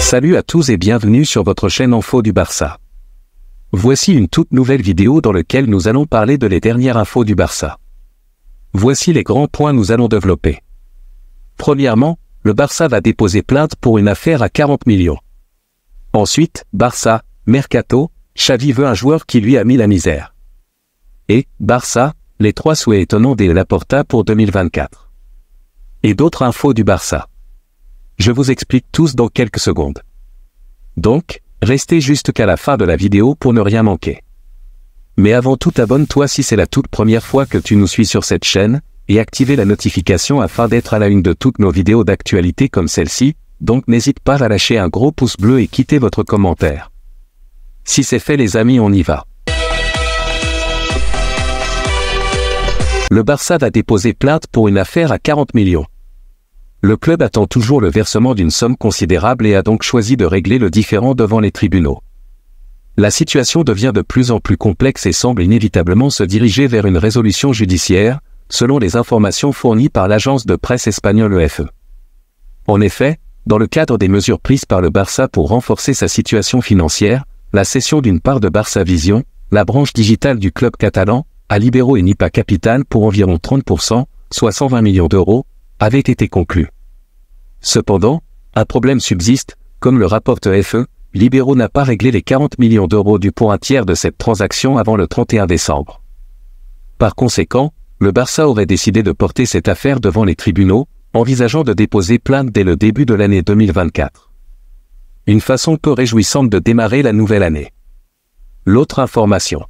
Salut à tous et bienvenue sur votre chaîne Info du Barça. Voici une toute nouvelle vidéo dans laquelle nous allons parler de les dernières infos du Barça. Voici les grands points nous allons développer. Premièrement, le Barça va déposer plainte pour une affaire à 40 millions. Ensuite, Barça, Mercato, Xavi veut un joueur qui lui a mis la misère. Et, Barça, les 3 souhaits étonnants de Laporta pour 2024. Et d'autres infos du Barça. Je vous explique tous dans quelques secondes. Donc, restez jusqu'à la fin de la vidéo pour ne rien manquer. Mais avant tout, abonne-toi si c'est la toute première fois que tu nous suis sur cette chaîne, et activez la notification afin d'être à la une de toutes nos vidéos d'actualité comme celle-ci, donc n'hésite pas à lâcher un gros pouce bleu et quitter votre commentaire. Si c'est fait les amis, on y va. Le Barça va déposer plainte pour une affaire à 40 millions. Le club attend toujours le versement d'une somme considérable et a donc choisi de régler le différend devant les tribunaux. La situation devient de plus en plus complexe et semble inévitablement se diriger vers une résolution judiciaire, selon les informations fournies par l'agence de presse espagnole EFE. En effet, dans le cadre des mesures prises par le Barça pour renforcer sa situation financière, la cession d'une part de Barça Vision, la branche digitale du club catalan, à Libero et Nipa Capital pour environ 30%, soit 120 millions d'euros, avait été conclu. Cependant, un problème subsiste, comme le rapporte EFE, Libero n'a pas réglé les 40 millions d'euros dus pour un tiers de cette transaction avant le 31 décembre. Par conséquent, le Barça aurait décidé de porter cette affaire devant les tribunaux, envisageant de déposer plainte dès le début de l'année 2024. Une façon peu réjouissante de démarrer la nouvelle année. L'autre information.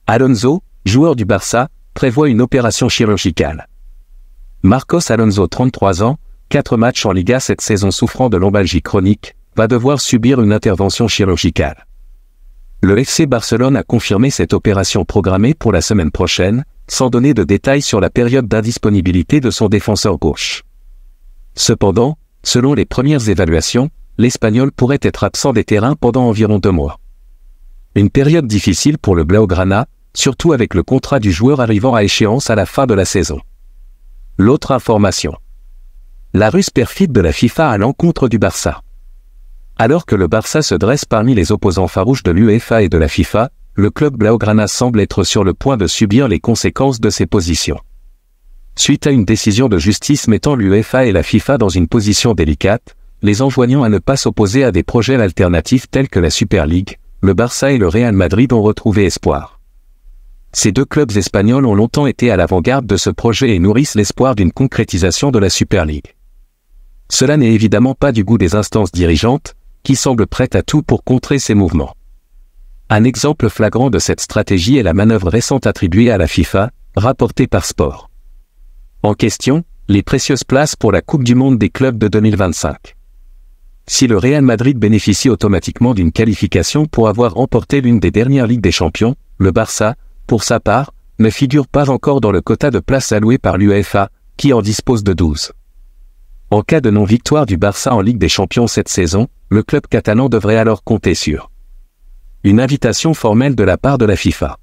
Alonso, joueur du Barça, prévoit une opération chirurgicale. Marcos Alonso, 33 ans, 4 matchs en Liga cette saison souffrant de lombalgie chronique, va devoir subir une intervention chirurgicale. Le FC Barcelone a confirmé cette opération programmée pour la semaine prochaine, sans donner de détails sur la période d'indisponibilité de son défenseur gauche. Cependant, selon les premières évaluations, l'Espagnol pourrait être absent des terrains pendant environ 2 mois. Une période difficile pour le Blaugrana, surtout avec le contrat du joueur arrivant à échéance à la fin de la saison. L'autre information. La ruse perfide de la FIFA à l'encontre du Barça. Alors que le Barça se dresse parmi les opposants farouches de l'UEFA et de la FIFA, le club Blaugrana semble être sur le point de subir les conséquences de ses positions. Suite à une décision de justice mettant l'UEFA et la FIFA dans une position délicate, les enjoignant à ne pas s'opposer à des projets alternatifs tels que la Super League, le Barça et le Real Madrid ont retrouvé espoir. Ces 2 clubs espagnols ont longtemps été à l'avant-garde de ce projet et nourrissent l'espoir d'une concrétisation de la Super League. Cela n'est évidemment pas du goût des instances dirigeantes, qui semblent prêtes à tout pour contrer ces mouvements. Un exemple flagrant de cette stratégie est la manœuvre récente attribuée à la FIFA, rapportée par Sport. En question, les précieuses places pour la Coupe du Monde des clubs de 2025. Si le Real Madrid bénéficie automatiquement d'une qualification pour avoir remporté l'une des dernières Ligues des Champions, le Barça, pour sa part, ne figure pas encore dans le quota de places alloué par l'UEFA, qui en dispose de 12. En cas de non-victoire du Barça en Ligue des Champions cette saison, le club catalan devrait alors compter sur une invitation formelle de la part de la FIFA.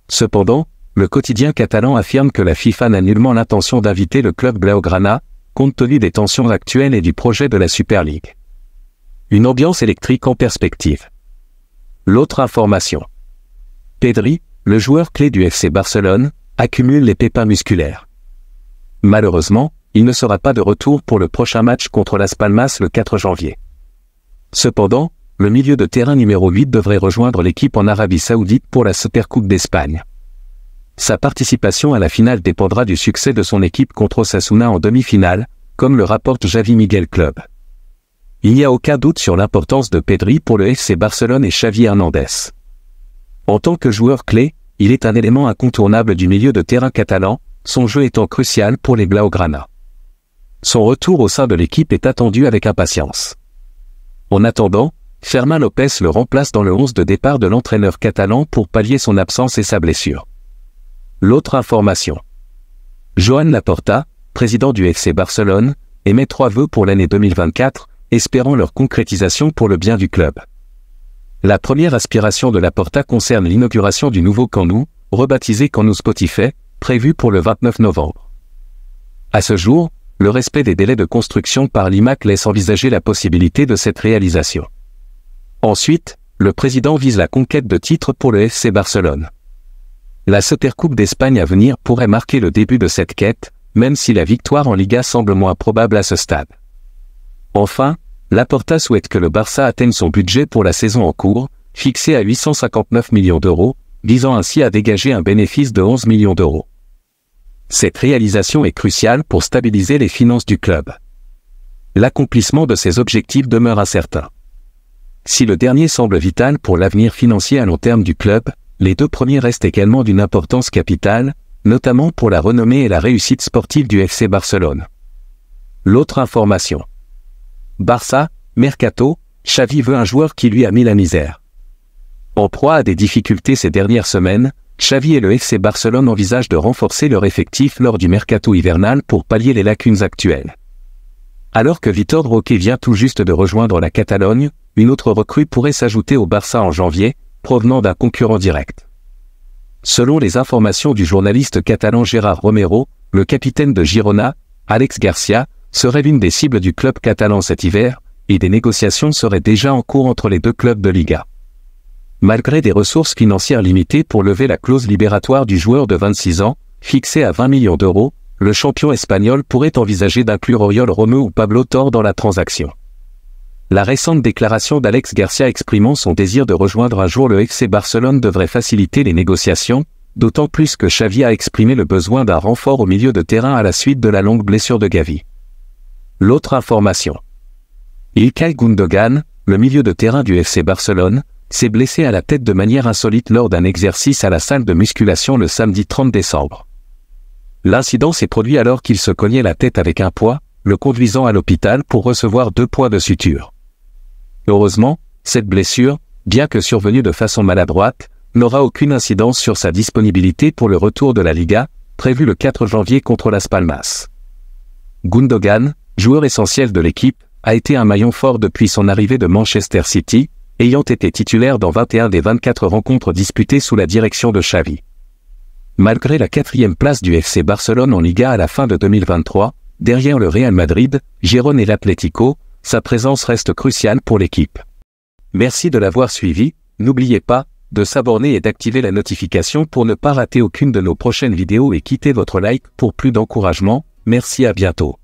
Cependant, le quotidien catalan affirme que la FIFA n'a nullement l'intention d'inviter le club Blaugrana, compte tenu des tensions actuelles et du projet de la Super League. Une ambiance électrique en perspective. L'autre information. Pedri, le joueur clé du FC Barcelone, accumule les pépins musculaires. Malheureusement, il ne sera pas de retour pour le prochain match contre Las Palmas le 4 janvier. Cependant, le milieu de terrain numéro 8 devrait rejoindre l'équipe en Arabie Saoudite pour la Supercoupe d'Espagne. Sa participation à la finale dépendra du succès de son équipe contre Osasuna en demi-finale, comme le rapporte Xavi Miguel Club. Il n'y a aucun doute sur l'importance de Pedri pour le FC Barcelone et Xavi Hernandez. En tant que joueur clé, il est un élément incontournable du milieu de terrain catalan, son jeu étant crucial pour les Blaugrana. Son retour au sein de l'équipe est attendu avec impatience. En attendant, Fermín López le remplace dans le 11 de départ de l'entraîneur catalan pour pallier son absence et sa blessure. L'autre information. Joan Laporta, président du FC Barcelone, émet 3 vœux pour l'année 2024, espérant leur concrétisation pour le bien du club. La première aspiration de Laporta concerne l'inauguration du nouveau Camp Nou, rebaptisé Camp Nou Spotify, prévu pour le 29 novembre. À ce jour, le respect des délais de construction par l'IMAC laisse envisager la possibilité de cette réalisation. Ensuite, le président vise la conquête de titres pour le FC Barcelone. La Supercoupe d'Espagne à venir pourrait marquer le début de cette quête, même si la victoire en Liga semble moins probable à ce stade. Enfin, Laporta souhaite que le Barça atteigne son budget pour la saison en cours, fixé à 859 millions d'euros, visant ainsi à dégager un bénéfice de 11 millions d'euros. Cette réalisation est cruciale pour stabiliser les finances du club. L'accomplissement de ces objectifs demeure incertain. Si le dernier semble vital pour l'avenir financier à long terme du club, les deux premiers restent également d'une importance capitale, notamment pour la renommée et la réussite sportive du FC Barcelone. L'autre information. Barça, Mercato, Xavi veut un joueur qui lui a mis la misère. En proie à des difficultés ces dernières semaines, Xavi et le FC Barcelone envisagent de renforcer leur effectif lors du mercato hivernal pour pallier les lacunes actuelles. Alors que Vitor Roque vient tout juste de rejoindre la Catalogne, une autre recrue pourrait s'ajouter au Barça en janvier, provenant d'un concurrent direct. Selon les informations du journaliste catalan Gérard Romero, le capitaine de Girona, Alex Garcia, serait l'une des cibles du club catalan cet hiver, et des négociations seraient déjà en cours entre les deux clubs de Liga. Malgré des ressources financières limitées pour lever la clause libératoire du joueur de 26 ans, fixée à 20 millions d'euros, le champion espagnol pourrait envisager d'inclure Oriol Romeu ou Pablo Torre dans la transaction. La récente déclaration d'Alex Garcia exprimant son désir de rejoindre un jour le FC Barcelone devrait faciliter les négociations, d'autant plus que Xavi a exprimé le besoin d'un renfort au milieu de terrain à la suite de la longue blessure de Gavi. L'autre information. Ilkay Gundogan, le milieu de terrain du FC Barcelone, s'est blessé à la tête de manière insolite lors d'un exercice à la salle de musculation le samedi 30 décembre. L'incident s'est produit alors qu'il se cognait la tête avec un poids, le conduisant à l'hôpital pour recevoir 2 points de suture. Heureusement, cette blessure, bien que survenue de façon maladroite, n'aura aucune incidence sur sa disponibilité pour le retour de la Liga, prévu le 4 janvier contre Las Palmas. Gundogan, joueur essentiel de l'équipe, a été un maillon fort depuis son arrivée de Manchester City, ayant été titulaire dans 21 des 24 rencontres disputées sous la direction de Xavi. Malgré la 4e place du FC Barcelone en Liga à la fin de 2023, derrière le Real Madrid, Gérone et l'Atlético, sa présence reste cruciale pour l'équipe. Merci de l'avoir suivi, n'oubliez pas de s'abonner et d'activer la notification pour ne pas rater aucune de nos prochaines vidéos et quittez votre like pour plus d'encouragement. Merci, à bientôt.